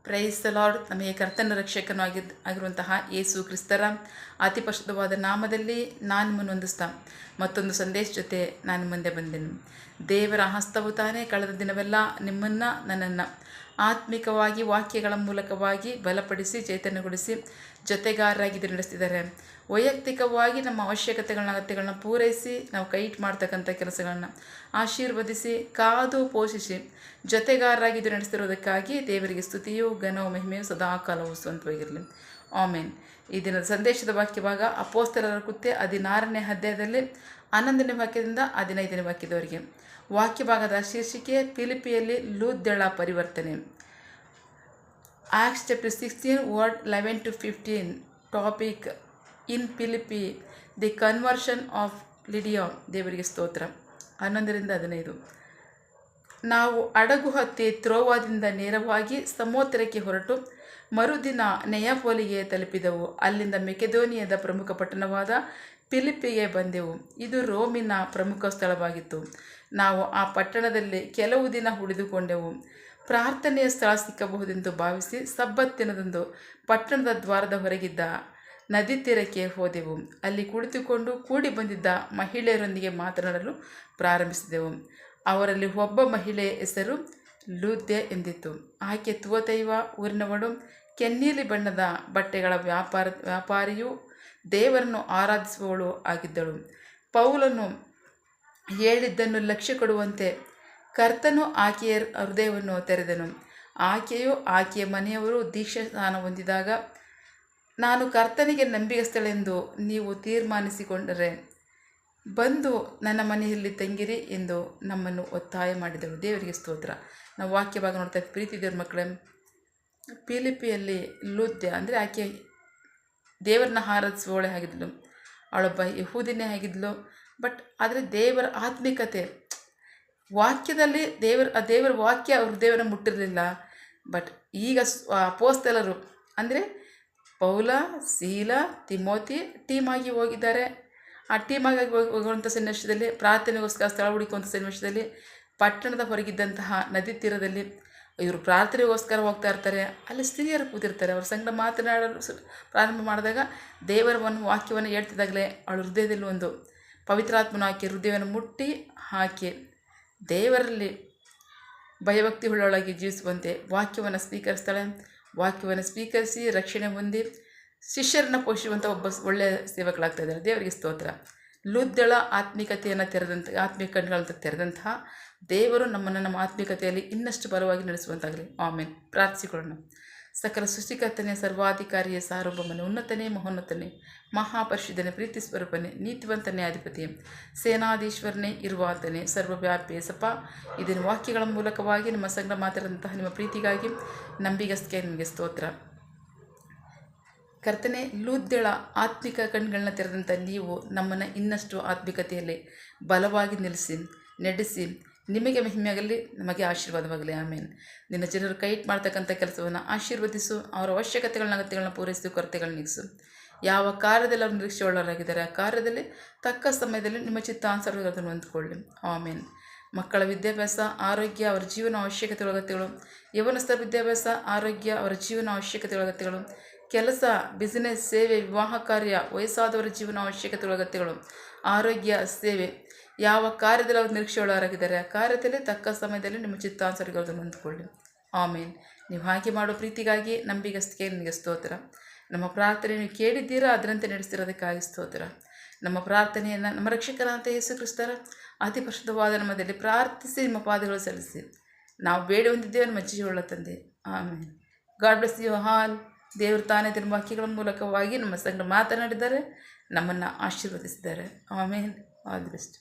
Praise the lord. ನಮಗೆ ಕರ್ತನ ರಕ್ಷಕನೂ ಆಗಿರುವಂತಹ ಯೇಸು ಕ್ರಿಸ್ತರ ಅತಿ ಪರಿಶುದ್ಧವಾದ ನಾಮದಲ್ಲಿ ನಾನು ನಿಮ್ಮನ್ನು ವಂದಿಸ್ತಾ ಮತ್ತೊಂದು ಸಂದೇಶ ಜೊತೆ ನಾನು ಮುಂದೆ ಬಂದೆನು. ದೇವರ ಹಸ್ತವು ತಾನೇ ಕಳೆದ ದಿನವೆಲ್ಲ ನಿಮ್ಮನ್ನು ನನ್ನನ್ನು ಆತ್ಮಿಕವಾಗಿ ವಾಕ್ಯಗಳ ಮೂಲಕವಾಗಿ ಬಲಪಡಿಸಿ ಚೈತನ್ಯಗೊಳಿಸಿ ಜೊತೆಗಾರರಾಗಿ ನಡೆಸ್ತಿದ್ದಾರೆ. ವೈಯಕ್ತಿಕವಾಗಿ ನಮ್ಮ ಅಗತ್ಯಗಳನ್ನ ಪೂರೈಸಿ ನಾವು ಕೈಟ್ ಮಾಡ್ತಕ್ಕಂಥ ಕೆಲಸಗಳನ್ನ ಆಶೀರ್ವದಿಸಿ ಕಾದು ಪೋಷಿಸಿ ಜೊತೆಗಾರರಾಗಿ ನಡೆಸ್ತಿರೋದಕ್ಕಾಗಿ ದೇವರಿಗೆ ಸ್ತುತಿಯು ಘನವು ಮಹಿಮೆಯು ಸದಾಕಾಲವು ಸ್ವಂತವಾಗಿರಲಿ. ಆಮೇನ್. ಈ ದಿನದ ಸಂದೇಶದ ವಾಕ್ಯಭಾಗ ಅಪೊಸ್ತಲರ ಕೃತ್ಯ 16ನೇ ಅಧ್ಯಾಯದಲ್ಲಿ 11ನೇ ವಾಕ್ಯದಿಂದ 15ನೇ ವಾಕ್ಯದವರೆಗೆ. ವಾಕ್ಯಭಾಗದ ಶೀರ್ಷಿಕೆ ಫಿಲಿಪಿಯಲ್ಲಿ ಲೂದ್ಯಳ ಪರಿವರ್ತನೆ. Acts chapter 16 word 11 to 15. Topic in Philippi the conversion of Lydia. ದೇವರಿಗೆ ಸ್ತೋತ್ರ. 11ರಿಂದ 15. ನಾವು ಹಡಗು ಹತ್ತಿ ತ್ರೋವಾದಿಂದ ನೇರವಾಗಿ ಸಮೋತ್ರಕ್ಕೆ ಹೊರಟು ಮರುದಿನ ನೆಯಾಪೋಲಿಗೆ ತಲುಪಿದೆವು. ಅಲ್ಲಿಂದ ಮೆಕೆದೋನಿಯದ ಪ್ರಮುಖ ಪಟ್ಟಣವಾದ ಫಿಲಿಪ್ಪಿಗೆ ಬಂದೆವು. ಇದು ರೋಮಿನ ಪ್ರಮುಖ ಸ್ಥಳವಾಗಿತ್ತು. ನಾವು ಆ ಪಟ್ಟಣದಲ್ಲಿ ಕೆಲವು ದಿನ ಉಳಿದುಕೊಂಡೆವು. ಪ್ರಾರ್ಥನೆಯ ಸ್ಥಳ ಸಿಕ್ಕಬಹುದೆಂದು ಭಾವಿಸಿ ಸಬ್ಬತ್ತಿನದಂದು ಪಟ್ಟಣದ ದ್ವಾರದ ಹೊರಗಿದ್ದ ನದಿ ತೀರಕ್ಕೆ ಹೋದೆವು. ಅಲ್ಲಿ ಕುಳಿತುಕೊಂಡು ಕೂಡಿ ಬಂದಿದ್ದ ಮಹಿಳೆಯರೊಂದಿಗೆ ಮಾತನಾಡಲು ಪ್ರಾರಂಭಿಸಿದೆವು. ಅವರಲ್ಲಿ ಒಬ್ಬ ಮಹಿಳೆ ಹೆಸರು ಲೂದ್ಯ ಎಂದಿತ್ತು. ಆಕೆ ತುವತೈವ ಊರಿನವಳು, ಕೆನ್ನೀಲಿ ಬಣ್ಣದ ಬಟ್ಟೆಗಳ ವ್ಯಾಪಾರಿಯೂ ದೇವರನ್ನು ಆರಾಧಿಸುವವಳು ಆಗಿದ್ದಳು. ಪೌಲನು ಹೇಳಿದ್ದನ್ನು ಲಕ್ಷ್ಯ ಕೊಡುವಂತೆ ಕರ್ತನು ಆಕೆಯ ಹೃದಯವನ್ನು ತೆರೆದನು. ಆಕೆಯು ಆಕೆಯ ಮನೆಯವರು ದೀಕ್ಷಾಸ್ನಾನ ಹೊಂದಿದಾಗ ನಾನು ಕರ್ತನಿಗೆ ನಂಬಿಗಸ್ತಳೆಂದು ನೀವು ತೀರ್ಮಾನಿಸಿಕೊಂಡರೆ ಬಂದು ನನ್ನ ಮನೆಯಲ್ಲಿ ತಂಗಿರಿ ಎಂದು ನಮ್ಮನ್ನು ಒತ್ತಾಯ ಮಾಡಿದಳು. ದೇವರಿಗೆ ಸ್ತೋತ್ರ. ನಾವು ವಾಕ್ಯ ಭಾಗ ನೋಡ್ತಾ ಪ್ರೀತಿ ದೇವ್ರ ಮಕ್ಕಳೇ, ಫಿಲಿಪಿಯಲ್ಲಿ ಲೂದ್ಯ ಅಂದರೆ ಆಕೆ ದೇವರನ್ನ ಆರಾಧಿಸುವವಳೆ ಆಗಿದ್ಲು. ಅವಳೊಬ್ಬ ಯಹೂದಿನೇ ಆಗಿದ್ಲು. ಬಟ್ ಆದರೆ ದೇವರ ಆತ್ಮಿಕತೆ ವಾಕ್ಯದಲ್ಲಿ ದೇವರ ವಾಕ್ಯ ಅವ್ರ ದೇವರನ್ನು ಮುಟ್ಟಿರಲಿಲ್ಲ. ಬಟ್ ಈಗ ಅಪೊಸ್ತಲರು ಅಂದರೆ ಪೌಲ, ಸೀಲ, ತಿಮೋತಿ ಟೀಮಾಗಿ ಹೋಗಿದ್ದಾರೆ. ಆ ಟೀಮಾಗಿ ಹೋಗುವಂಥ ಸನ್ನಿವೇಶದಲ್ಲಿ ಪ್ರಾರ್ಥನೆಗೋಸ್ಕರ ಸ್ಥಳ ಹುಡುಕುವಂಥ ಸನ್ನಿವೇಶದಲ್ಲಿ ಪಟ್ಟಣದ ಹೊರಗಿದ್ದಂತಹ ನದಿ ತೀರದಲ್ಲಿ ಇವರು ಪ್ರಾರ್ಥನೆಗೋಸ್ಕರ ಹೋಗ್ತಾ ಇರ್ತಾರೆ. ಅಲ್ಲಿ ಸ್ತ್ರೀಯರು ಕೂತಿರ್ತಾರೆ. ಅವ್ರ ಸಂಗಡ ಮಾತನಾಡಲು ಪ್ರಾರಂಭ ಮಾಡಿದಾಗ ದೇವರವನ್ನು ವಾಕ್ಯವನ್ನು ಹೇಳ್ತಿದ್ದಾಗಲೇ ಅವಳ ಹೃದಯದಲ್ಲಿ ಒಂದು ಪವಿತ್ರಾತ್ಮನ ಆಕೆ ಹೃದಯವನ್ನು ಮುಟ್ಟಿ ಹಾಕಿ ದೇವರಲ್ಲಿ ಭಯಭಕ್ತಿ ಉಳ್ಳವಳಾಗಿ ಜೀವಿಸುವಂತೆ ವಾಕ್ಯವನ್ನು ಸ್ವೀಕರಿಸ್ತಾಳೆ. ವಾಕ್ಯವನ್ನು ಸ್ವೀಕರಿಸಿ ರಕ್ಷಣೆ ಹೊಂದಿ ಶಿಷ್ಯರನ್ನು ಪೋಷಿಸುವಂಥ ಒಬ್ಬ ಒಳ್ಳೆಯ ಸೇವಕಳಾಗ್ತಾ ಇದ್ದಾರೆ. ದೇವರಿಗೆ ಸ್ತೋತ್ರ. ಲೂದ್ಯಳ ಆತ್ಮಿಕತೆಯನ್ನು ಆತ್ಮಿಕ ಕಣ್ಣುಗಳಂತ ತೆರೆದಂತಹ ದೇವರು ನಮ್ಮನ್ನು ನಮ್ಮ ಆತ್ಮಿಕತೆಯಲ್ಲಿ ಇನ್ನಷ್ಟು ಬಲವಾಗಿ ನಡೆಸುವಂತಾಗಲಿ. ಆಮೇಲೆ ಪ್ರಾರ್ಥಿಸಿಕೊಳ್ಳೋಣ. ಸಕಲ ಸೃಷ್ಟಿಕರ್ತನೇ, ಸರ್ವಾಧಿಕಾರಿಯೇ, ಸಾರ್ವಭೌಮನೇ, ಉನ್ನತನೇ, ಮಹೋನ್ನತನೇ, ಮಹಾಪರಿಶುದ್ಧನೇ, ಪ್ರೀತಿ ಸ್ವರೂಪನೇ, ನೀತಿವಂತನೇ, ಅಧಿಪತಿಯೇ, ಸೇನಾಧೀಶ್ವರನೇ, ಇರುವಾತನೇ, ಸರ್ವವ್ಯಾಪಿಯೇ ಸಪ ಇದನ್ನು ವಾಕ್ಯಗಳ ಮೂಲಕವಾಗಿ ನಿಮ್ಮ ಸಂಗಡ ಮಾತಾಡಿದಂತಹ ನಿಮ್ಮ ಪ್ರೀತಿಗಾಗಿ ನಂಬಿಗಸ್ತಿಗೆ ನಿಮಗೆ ಸ್ತೋತ್ರ. ಕರ್ತನೆ, ಲೂದ್ಯಳ ಆತ್ಮಿಕ ಕಣ್ಗಳನ್ನ ತೆರೆದಂಥ ನೀವು ನಮ್ಮನ್ನು ಇನ್ನಷ್ಟು ಆತ್ಮಿಕತೆಯಲ್ಲಿ ಬಲವಾಗಿ ನಿಲ್ಲಿಸಿ ನಡೆಸಿ ನಿಮಗೆ ಮಹಿಮೆಯಾಗಲಿ, ನಮಗೆ ಆಶೀರ್ವಾದವಾಗಲಿ. ಆಮೇಲೆ ನಿನ್ನ ಜನರು ಕೈಟ್ ಮಾಡ್ತಕ್ಕಂಥ ಕೆಲಸವನ್ನು ಆಶೀರ್ವದಿಸು. ಅವರ ಅಗತ್ಯಗಳನ್ನ ಪೂರೈಸು, ಕೊರತೆಗಳನ್ನ ನೀಗಿಸು. ಯಾವ ಕಾರ್ಯದಲ್ಲಿ ಅವರು ನಿರೀಕ್ಷೆಯುಳ್ಳವರಾಗಿದ್ದಾರೆ ಆ ಕಾರ್ಯದಲ್ಲಿ ತಕ್ಕ ಸಮಯದಲ್ಲಿ ನಿಮ್ಮ ಚಿತ್ತಾನುಸಾರಗಳನ್ನು ಹೊಂದಿಕೊಳ್ಳಿ. ಆಮೇಲೆ ಮಕ್ಕಳ ವಿದ್ಯಾಭ್ಯಾಸ, ಆರೋಗ್ಯ, ಅವರ ಜೀವನ ಅವಶ್ಯಕತೆಗಳ ಅಗತ್ಯಗಳು, ಯವನಸ್ಥರ ವಿದ್ಯಾಭ್ಯಾಸ, ಆರೋಗ್ಯ, ಅವರ ಜೀವನ ಅವಶ್ಯಕತೆಗಳ ಅಗತ್ಯಗಳು, ಕೆಲಸ, ಬಿಸಿನೆಸ್, ಸೇವೆ, ವಿವಾಹ ಕಾರ್ಯ, ವಯಸ್ಸಾದವರ ಜೀವನ ಅವಶ್ಯಕತೆಗಳ ಅಗತ್ಯಗಳು, ಆರೋಗ್ಯ, ಸೇವೆ, ಯಾವ ಕಾರ್ಯದಲ್ಲಿ ಅವರು ನಿರೀಕ್ಷೆಯುಳ್ಳವರಾಗಿದ್ದಾರೆ ಆ ಕಾರ್ಯದಲ್ಲಿ ತಕ್ಕ ಸಮಯದಲ್ಲಿ ನಿಮ್ಮ ಚಿತ್ತಾನುಸಾರಗಳನ್ನು ಹೊಂದಿಕೊಳ್ಳಿ. ಆಮೇಲೆ ನೀವು ಹಾಗೆ ಮಾಡೋ ಪ್ರೀತಿಗಾಗಿ ನಂಬಿಗಸ್ತಿಗೆ ನಿಮಗೆ ಸ್ತೋತ್ರ. ನಮ್ಮ ಪ್ರಾರ್ಥನೆಯನ್ನು ಕೇಳಿದ್ದೀರಾ, ಅದರಂತೆ ನಡೆಸ್ತಿರೋದಕ್ಕಾಗಿ ಸ್ತೋತ್ರ. ನಮ್ಮ ಪ್ರಾರ್ಥನೆಯನ್ನು ನಮ್ಮ ರಕ್ಷಕರಾದಂಥ ಯೇಸು ಕ್ರಿಸ್ತರ ಅತಿ ಪರಿಶುದ್ಧವಾದ ನಮ್ಮದಲ್ಲಿ ಪ್ರಾರ್ಥಿಸಿ ನಿಮ್ಮ ಪಾದಗಳು ಸಲ್ಲಿಸಿ ನಾವು ಬೇಡ ಹೊಂದಿದ್ದೇವೆ ನಮ್ಮ ಜೀವಳ ತಂದೆ. ಆಮೇಲೆ ಗಾಡ್ ಬ್ಲೆಸ್ ಯು ಆಲ್. ದೇವರು ತಾನೇ ತನ್ನ ವಾಕ್ಯಗಳ ಮೂಲಕವಾಗಿ ನಮ್ಮ ಸಂಗಡ ಮಾತನಾಡಿದ್ದಾರೆ, ನಮ್ಮನ್ನು ಆಶೀರ್ವದಿಸಿದ್ದಾರೆ. ಆಮೇಲೆ ಆಲ್ ದಿ ಬೆಸ್ಟ್.